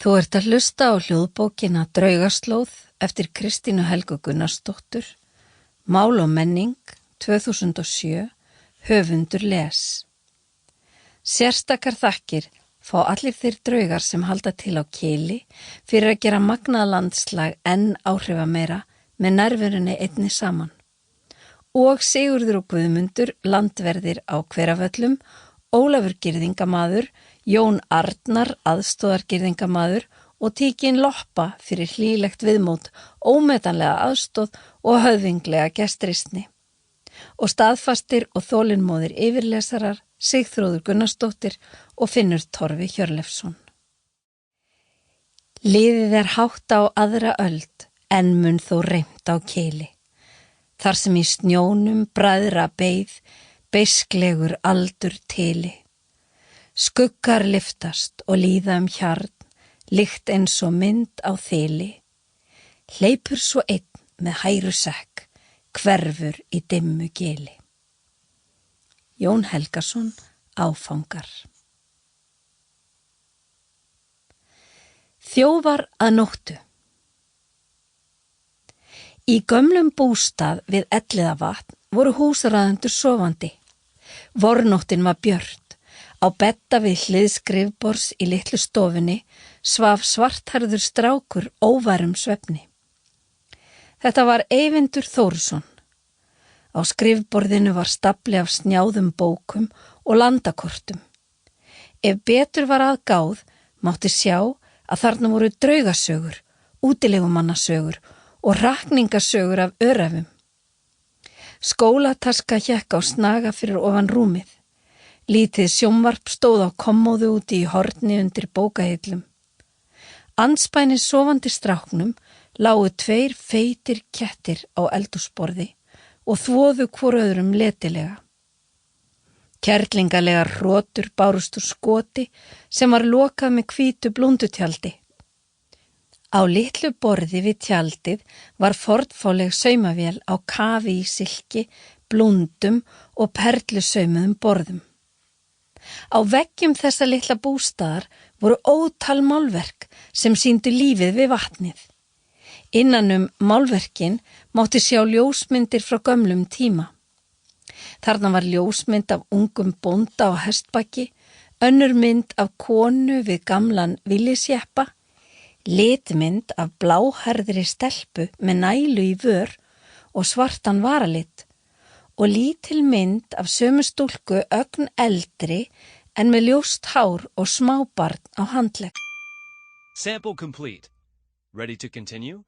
Þú ert að hlusta á hljóðbókina Draugaslóð eftir Kristínu Helgu Gunnarsdóttur, Mál og menning, 2007, höfundur les. Sérstakar þakkir fá allir þeir draugar sem halda til á Kili fyrir að gera magnað landslag enn áhrifameira með nærverunni einni saman. Og Sigurður og Guðmundur, landverðir á Hveravöllum, Ólafur girðingamaður, Jón Arnar, aðstoðargirðingamaður og Tíkin Loppa fyrir hlýlegt viðmót, ómetanlega aðstoð og höfðinglega gestristni. Og staðfastir og þolinmóðir yfirlesarar Sigþrúður Gunnarsdóttir og Finnur Torfi Hjörleifsson. Liðið er hátt á aðra öld, en mun þó reimt á Kili. Þar sem í snjónum bræðra beið, beisklegur aldur tili. Skuggar lyftast og líða hjarn, líkt eins og mynd á þili. Hleypur svo einn með hæru sekk, hverfur í dimmu gili. Jón Helgason, Áfangar. Þjófar að nóttu. Í gömlum bústað við Elliðavatn voru húsráðendur sofandi. Vornóttin var björt. Á bedda við hlið skrifborðs í litlu stofunni svaf svarthærður strákur óværum svefni. Þetta var Eyvindur Þórsson. Á skrifborðinu var stafli af snjáðum bókum og landakortum. Ef betur var að gáð, mátti sjá að þarna voru draugasögur, útilegumannasögur og rakningasögur af örafum. Skólataska hékk á snaga fyrir ofan rúmið. Lítið sjónvarp stóð á kommóðu úti í horni undir bókahillum. Andspænis sofandi stráknum lágu 2 feitir kettir á eldhúsborði og þvoðu hvor öðrum letilega. Kerlingalegar hrotur bárust úr skoti sem var lokað með hvítu blúndutjaldi. Á litlu borði við tjaldið var fornfáleg saumavél á kafi í silki, blúndum og perlusaumuðum borðum. Á veggjum þessa litla bústaðar voru ótal málverk sem sýndu lífið við vatnið. Innan málverkin mátti sjá ljósmyndir frá gömlum tíma. Þarna var ljósmynd af ungum bónda á hestbaki, önnur mynd af konu við gamlan villisjeppa, litmynd af bláhærðri stelpu með nælu í vör og svartan varalit og lítil mynd af sömu stúlku ögn eldri en með ljóst hár og smábarn á handlegg. Sample complete. Ready to continue?